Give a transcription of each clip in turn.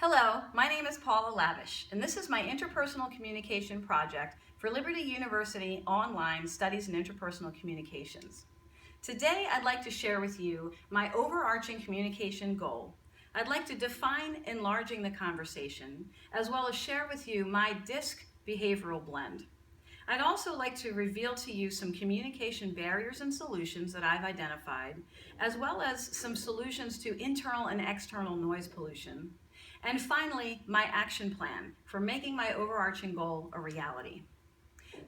Hello, my name is PaulaLavish, and this is my interpersonal communication project for Liberty University Online Studies in Interpersonal Communications. Today, I'd like to share with you my overarching communication goal. I'd like to define enlarging the conversation, as well as share with you my DISC behavioral blend. I'd also like to reveal to you some communication barriers and solutions that I've identified, as well as some solutions to internal and external noise pollution. And finally, my action plan for making my overarching goal a reality.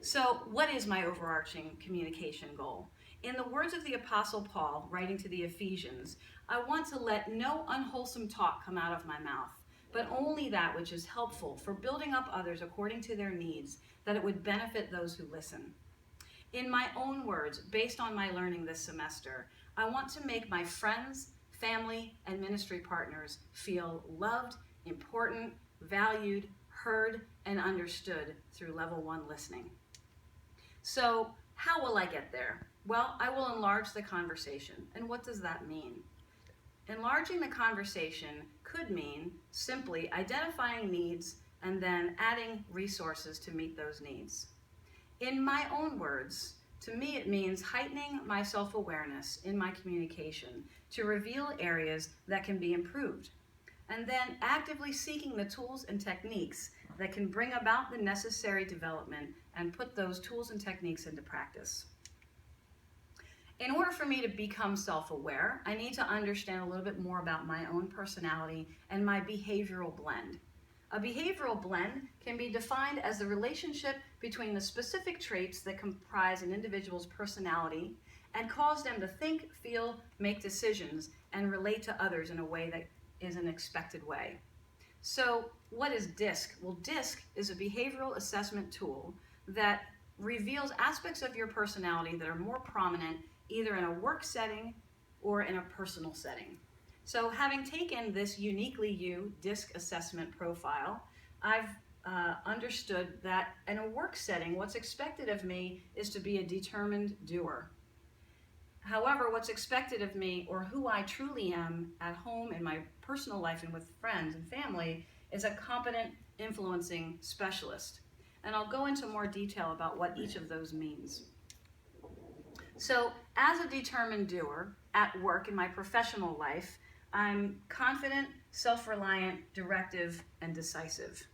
So, what is my overarching communication goal? In the words of the Apostle Paul, writing to the Ephesians, I want to let no unwholesome talk come out of my mouth, but only that which is helpful for building up others according to their needs, that it would benefit those who listen. In my own words, based on my learning this semester, I want to make my friends, family, and ministry partners feel loved, important, valued, heard, and understood through level 1 listening. So, how will I get there? Well, I will enlarge the conversation. And what does that mean? Enlarging the conversation could mean simply identifying needs and then adding resources to meet those needs. In my own words, to me it means heightening my self-awareness in my communication to reveal areas that can be improved, and then actively seeking the tools and techniques that can bring about the necessary development and put those tools and techniques into practice. In order for me to become self-aware, I need to understand a little bit more about my own personality and my behavioral blend. A behavioral blend can be defined as the relationship between the specific traits that comprise an individual's personality and cause them to think, feel, make decisions, and relate to others in a way that is an expected way. So, what is DISC? Well, DISC is a behavioral assessment tool that reveals aspects of your personality that are more prominent either in a work setting or in a personal setting. So, having taken this uniquely you DISC assessment profile, I've understood that in a work setting, what's expected of me is to be a determined doer. However, what's expected of me, or who I truly am at home in my personal life and with friends and family, is a competent influencing specialist. And I'll go into more detail about what each of those means. So, as a determined doer at work in my professional life, I'm confident, self-reliant, directive, and decisive.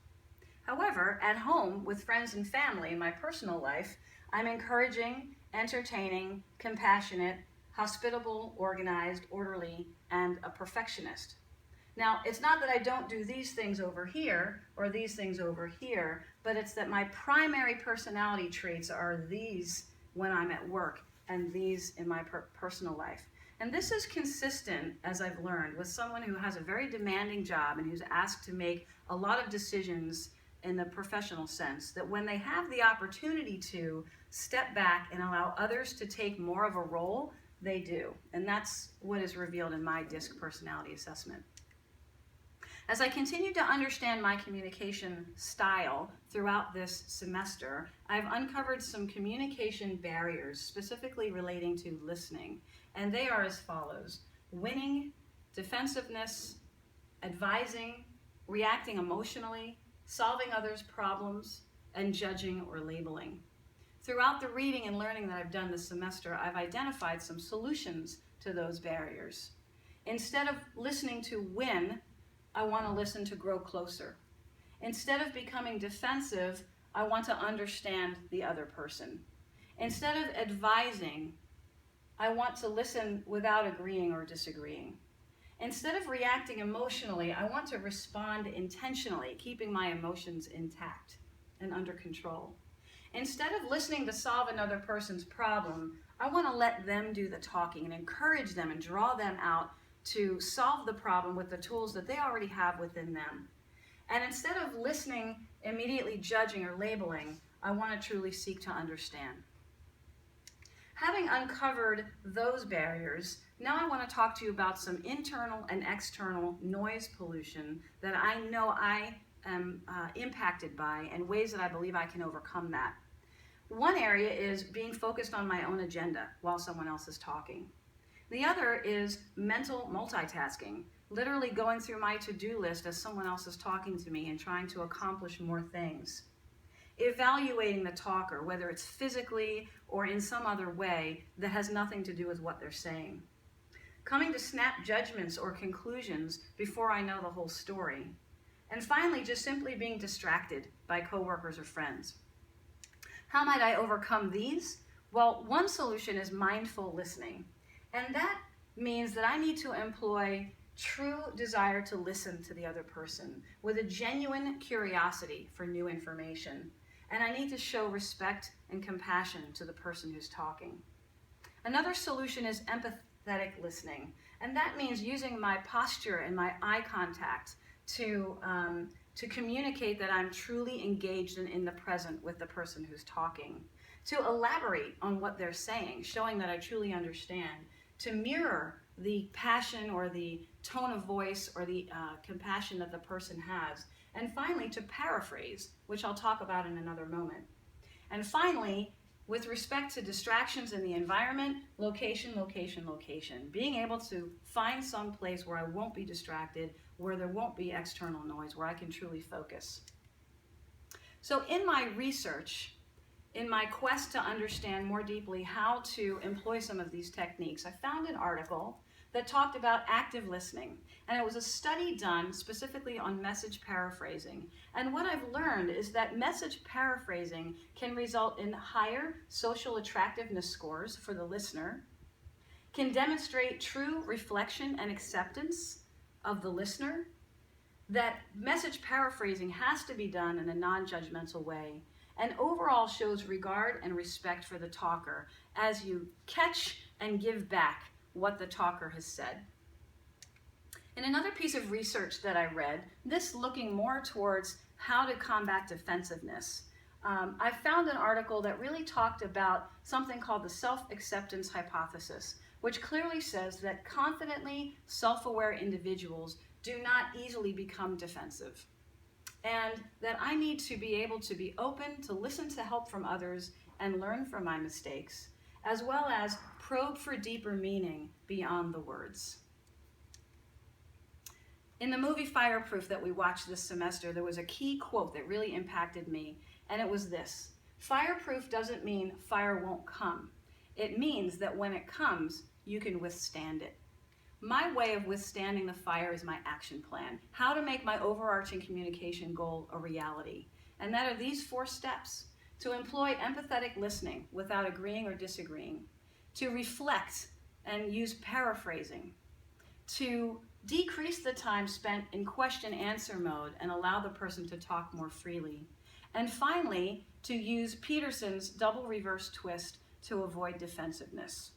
However, at home with friends and family in my personal life, I'm encouraging, entertaining, compassionate, hospitable, organized, orderly, and a perfectionist. Now, it's not that I don't do these things over here or these things over here, but it's that my primary personality traits are these when I'm at work and these in my personal life. And this is consistent, as I've learned, with someone who has a very demanding job and who's asked to make a lot of decisions in the professional sense, that when they have the opportunity to step back and allow others to take more of a role, they do. And that's what is revealed in my DISC personality assessment. As I continue to understand my communication style throughout this semester, I've uncovered some communication barriers specifically relating to listening, and they are as follows: winning, defensiveness, advising, reacting emotionally, solving others' problems, and judging or labeling. Throughout the reading and learning that I've done this semester, I've identified some solutions to those barriers. Instead of listening to win, I want to listen to grow closer. Instead of becoming defensive, I want to understand the other person. Instead of advising, I want to listen without agreeing or disagreeing. Instead of reacting emotionally, I want to respond intentionally, keeping my emotions intact and under control. Instead of listening to solve another person's problem, I want to let them do the talking and encourage them and draw them out to solve the problem with the tools that they already have within them. And instead of listening, immediately judging or labeling, I want to truly seek to understand. Having uncovered those barriers, now I want to talk to you about some internal and external noise pollution that I know I am impacted by and ways that I believe I can overcome that. One area is being focused on my own agenda while someone else is talking. The other is mental multitasking, literally going through my to-do list as someone else is talking to me and trying to accomplish more things. Evaluating the talker, whether it's physically or in some other way that has nothing to do with what they're saying. Coming to snap judgments or conclusions before I know the whole story. And finally, just simply being distracted by coworkers or friends. How might I overcome these? Well, one solution is mindful listening. And that means that I need to employ true desire to listen to the other person with a genuine curiosity for new information. And I need to show respect and compassion to the person who's talking. Another solution is empathetic listening. And that means using my posture and my eye contact to communicate that I'm truly engaged and in the present with the person who's talking. To elaborate on what they're saying, showing that I truly understand. To mirror the passion or the tone of voice or the compassion that the person has. And finally, to paraphrase, which I'll talk about in another moment. And finally, with respect to distractions in the environment, location, location, location. Being able to find some place where I won't be distracted, where there won't be external noise, where I can truly focus. So in my research, in my quest to understand more deeply how to employ some of these techniques, I found an article that talked about active listening. And it was a study done specifically on message paraphrasing. And what I've learned is that message paraphrasing can result in higher social attractiveness scores for the listener, can demonstrate true reflection and acceptance of the listener, that message paraphrasing has to be done in a non-judgmental way, and overall shows regard and respect for the talker as you catch and give back what the talker has said. In another piece of research that I read, this looking more towards how to combat defensiveness, I found an article that really talked about something called the self-acceptance hypothesis, which clearly says that confidently self-aware individuals do not easily become defensive. And that I need to be able to be open to listen to help from others and learn from my mistakes, as well as probe for deeper meaning beyond the words. In the movie Fireproof that we watched this semester, there was a key quote that really impacted me, and it was this: fireproof doesn't mean fire won't come. It means that when it comes, you can withstand it. My way of withstanding the fire is my action plan, how to make my overarching communication goal a reality. And that are these 4 steps: to employ empathetic listening without agreeing or disagreeing, to reflect and use paraphrasing, to decrease the time spent in question-answer mode and allow the person to talk more freely, and finally, to use Peterson's double reverse twist to avoid defensiveness.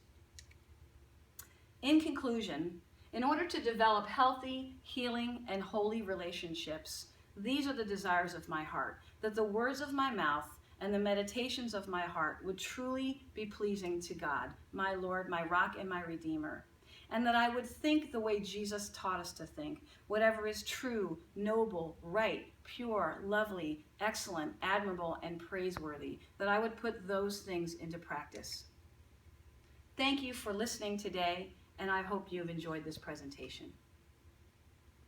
In conclusion, in order to develop healthy, healing, and holy relationships, these are the desires of my heart, that the words of my mouth and the meditations of my heart would truly be pleasing to God, my Lord, my rock, and my Redeemer, and that I would think the way Jesus taught us to think, whatever is true, noble, right, pure, lovely, excellent, admirable, and praiseworthy, that I would put those things into practice. Thank you for listening today, and I hope you've enjoyed this presentation.